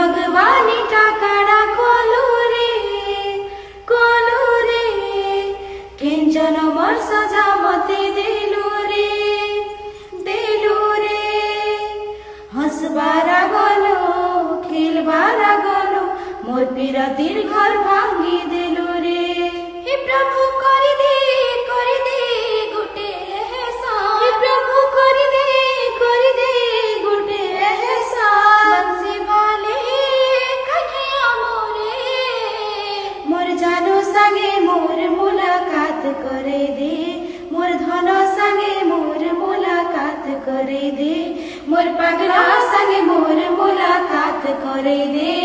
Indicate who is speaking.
Speaker 1: भगवानी टाकाड़ा कोलू रे किंजन मोर सजा मते देलू रे हंसबारा गलो खेलबारा गलो मोर पीरतीर घर भांगी देलू रे। हे प्रभु कर दे गुटे एहसान, हे प्रभु कर दे गुटे एहसान। बंसी वाले कन्हैया मोर जानो संगे मोर मुलाकात करे दे, मोर धन संगे मोर मुलाकात करे दे, मोर पगला संगे मोर मुलाकात करे दे।